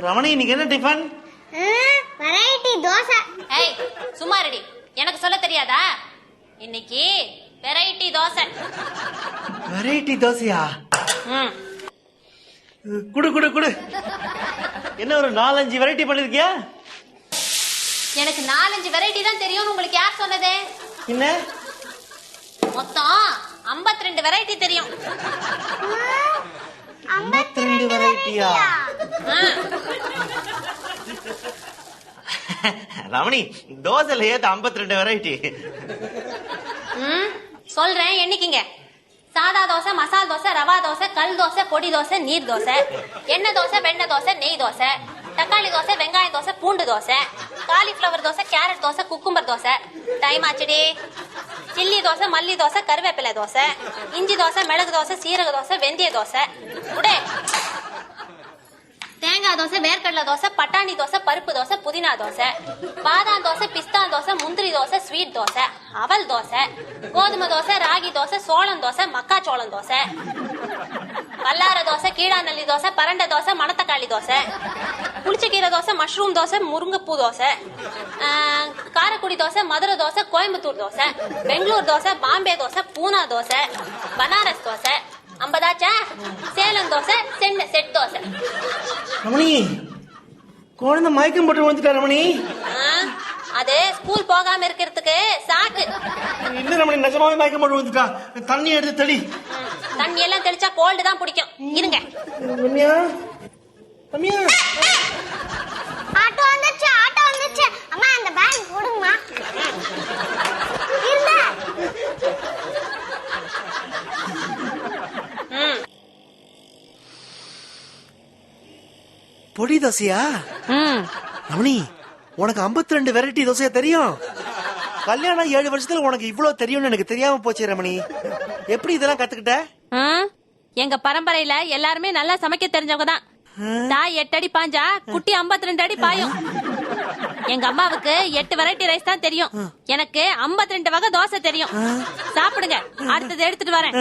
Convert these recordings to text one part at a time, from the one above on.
ரமணி இன்னைக்கு என்ன tiffin? Variety dosa. ஏய் சும்மா ரெடி, எனக்கு சொல்ல தெரியாதா? இன்னைக்கு வெரைட்டி தோசை. வெரைட்டி தோசையா? குடு குடு குடு. என்ன ஒரு 4-5 வெரைட்டி பண்ணிருக்கியா? எனக்கு 4-5 வெரைட்டி தான் தெரியும். உங்களுக்கு யார் சொன்னது? என்ன மொத்தம் 52 வெரைட்டி தெரியும். 52 வெரைட்டியா? ரமணி தோசைல ஏத்த 52 வெரைட்டி. சொல்றேன் எண்ணிக்கிங்க. சாதா தோசை, மசால் தோசை, ரவா தோசை, கல் தோசை, பொடி தோசை, நீர் தோசை, எண்ணெய் தோசை, வெண்ணெய் தோசை, நெய் தோசை, தக்காளி தோசை, வெங்காய தோசை, பூண்டு dosa, cauliflower dosa, carrot dosa, cucumber dosa. Time ஆச்சுடி. சில்லி தோசை, மல்லி தோசை, கருவேப்பிலை தோசை, இஞ்சி தோசை, மிளகு தோசை, சீரக தோசை, வெந்தய தோசை, உடே தேங்காய் தோசை, வேர்க்கடலை தோசை, பட்டாணி தோசை, பருப்பு தோசை, புதினா தோசை, பாதாம் தோசை, பிஸ்தா தோசை, முந்திரி தோசை, ஸ்வீட் தோசை, அவல் தோசை, கோதுமை தோசை, ராகி தோசை, சோளம் தோசை, மக்காச்சோளம் தோசை, வல்லார தோசை, கீழாநெல்லி தோசை, பரண்டை தோசை, மணத்தக்காளி தோசை, புளிச்சக்கீரை தோசை, மஷ்ரூம் தோசை, முருங்கைப்பூ தோசை, காரக்குடி தோசை, மதுரை தோசை, கோயம்புத்தூர் தோசை, பெங்களூர் தோசை, பாம்பே தோசை, பூனா தோசை, பனாரஸ் தோசை, 50 சேலம் தோசை, செட் தோசை. ரமணி குழந்தை மயக்கம் போட்டு வந்துட்டா ரமணி. அது ஸ்கூல் போகாம இருக்கிறதுக்கு சாக்கு. இல்ல ரமணி நிஜமாவே மயக்கம் போட்டு வந்துட்டா. தண்ணி எடுத்து தெளி. தண்ணி எல்லாம் தெளிச்சா கோல்டு தான் பிடிக்கும். இருங்க. ரம்யா ரம்யா ஆட்டோ வந்துச்சு, ஆட்டோ வந்துச்சு. அம்மா அந்த பேக் போடுங்கம்மா. இருங்க. பொடி தோசையா? ரமணி உனக்கு 52 வெரைட்டி தோசையா தெரியும்? கல்யாணம் 7 வருஷத்துல உனக்கு இவ்வளவு தெரியும்னு எனக்கு தெரியாம போச்சு ரமணி. எப்படி இதெல்லாம் கத்துக்கிட்ட? எங்க பரம்பரையில எல்லாருமே நல்லா சமைக்க தெரிஞ்சவங்க தான். தாய் 8 அடி பாஞ்சா குட்டி 52 அடி பாயும். எங்க அம்மாவுக்கு 8 வெரைட்டி ரைஸ் தான் தெரியும். எனக்கு 52 வகை தோசை தெரியும். சாப்பிடுங்க, அடுத்தது எடுத்துட்டு வரேன்.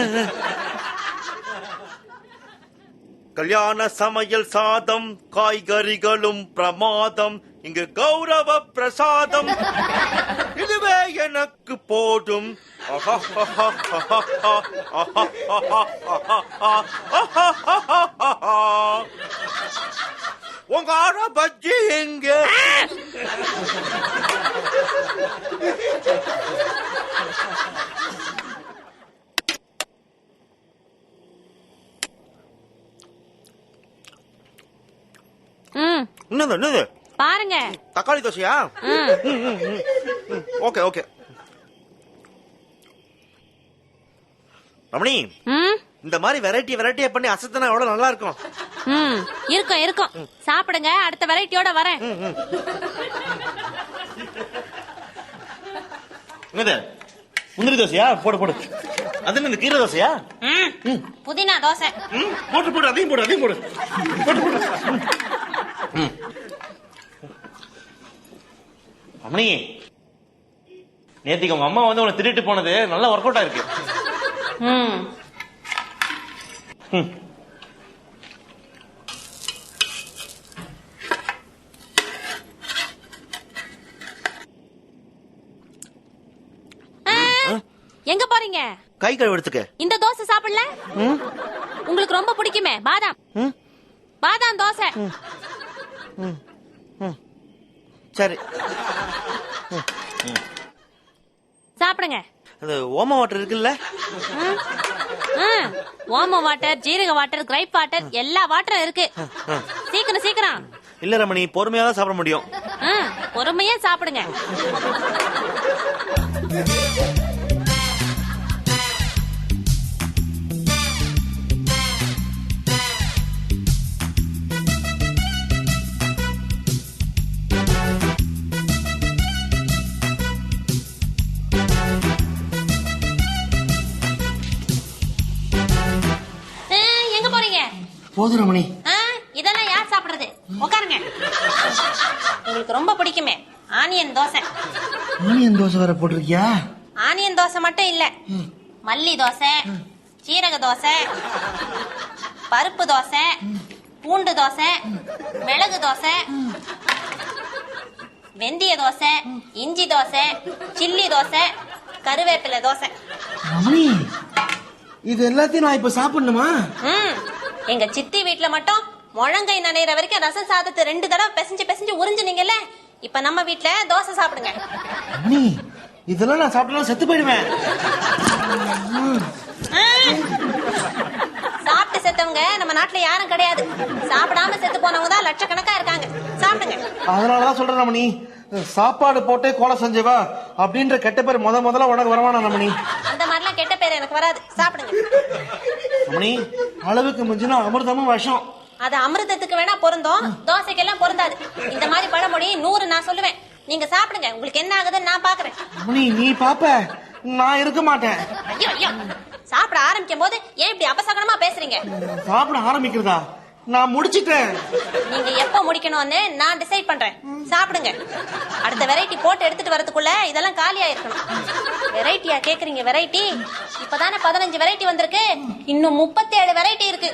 கல்யாண சமையல் சாதம், காய்கறிகளும் பிரமாதம், இங்கு கௌரவ பிரசாதம், இதுவே எனக்கு போதும். உங்க ஆரா பஜ்ஜி எங்க? என்னது பாருங்க. தக்காளி தோசையா? Okay okay. ரமணி இந்த மாதிரி வெரைட்டியா பண்ணி அசத்தனா எவ்வளவு நல்லா இருக்கும். இருக்கும் சாப்பிடுங்க, அடுத்த வெரைட்டியோட வரேன். முந்திரி தோசையா? போடு போடு. அது என்ன கீரை தோசையா? புதினா தோசை. போட்டு அதையும் போடு. ரமணி நேத்திக்கு உங்க அம்மா வந்து உன்னை திருட்டு போனது நல்லா ஒர்க் அவுட் ஆயிருக்கு. எங்க போறீங்க? கை கழுவுறதுக்கு. இந்த தோசை சாப்பிடல? உங்களுக்கு ரொம்ப பிடிக்குமே பாதாம் தோசை. சரி சாப்பிடுங்க. அது ஓம வாட்டர் இருக்குல்ல? ஓம வாட்டர், ஜீரக வாட்டர், கிரைப் வாட்டர், எல்லா வாட்டரும் இருக்கு. சீக்கிரம். இல்ல ரமணி, பொறுமையா தான் சாப்பிட முடியும். பொறுமையா சாப்பிடுங்க. போதும் ரமணி. இதெல்லாம் யார் சாப்பிடுறது? உட்காருங்க. உங்களுக்கு ரொம்ப பிடிக்குமே ஆனியன் தோசை. ஆனியன் தோசை வேற போட்டிருக்கியா? ஆனியன் தோசை மட்டும் இல்ல, மல்லி தோசை, சீரக தோசை, பருப்பு தோசை, பூண்டு தோசை, மிளகு தோசை, வெந்தய தோசை, இஞ்சி தோசை, சில்லி தோசை, கருவேப்பிலை தோசை. ரமணி இது எல்லாத்தையும் நான் இப்ப சாப்பிடணுமா? எங்க சித்தி வீட்டுல மட்டும் முழங்கை நனைகிற வரைக்கும் ரசம் சாதத்தை 2 தடவை பிசைஞ்சு பிசைஞ்சு உறிஞ்சுனீங்கல்ல, இப்ப நம்ம வீட்டுல தோசை சாப்பிடுங்க. ரமணி இதெல்லாம் நான் சாப்பிட்டா செத்து போயிடுவேன். சாப்பிட்டு செத்தவங்க நம்ம நாட்டுல யாரும் கிடையாது. சாப்பிடாம செத்து போனவங்க தான் லட்சக்கணக்கா இருக்காங்க. சாப்பிடுங்க. அதனாலதான் சொல்றேன் ரமணி, சாப்பாடு போட்டே கோலை செஞ்சவா அப்படின்ற கெட்ட பேர் முதல்ல உனக்கு வரவானா ரமணி? அந்த மாதிரிலாம் கெட்ட பேர் எனக்கு வராது. சாப்பிடுங்க. ரமணி அளவுக்கு மிஞ்சினா அமிர்தமும் விஷம். அது அமிர்தத்துக்கு வேணா பொருந்தும், தோசைக்கெல்லாம் பொருந்தாது. இந்த மாதிரி பழமொழி 100 நான் சொல்லுவேன். நீங்க சாப்பிடுங்க. உங்களுக்கு என்ன ஆகுதுன்னு நான் பாக்குறேன். ரமணி நீ பாப்ப, நான் இருக்க மாட்டேன். ஐயோ ஐயோ, சாப்பிட ஆரம்பிக்கும் போது ஏன் இப்படி அபசகனமா பேசுறீங்க? சாப்பிட ஆரம்பிக்கிறதா? நான் முடிச்சிட்டேன். நீங்க எப்ப முடிக்கணும்னு நான் டிசைட் பண்றேன். சாப்பிடுங்க. அடுத்த வெரைட்டி போட்டு எடுத்துட்டு வரதுக்குள்ள இதெல்லாம் காலியா இருக்கணும். வெரைட்டியா கேக்குறீங்க? வெரைட்டி இப்பதானே 15 வெரைட்டி வந்திருக்கு. இன்னும் 37 வெரைட்டி இருக்கு.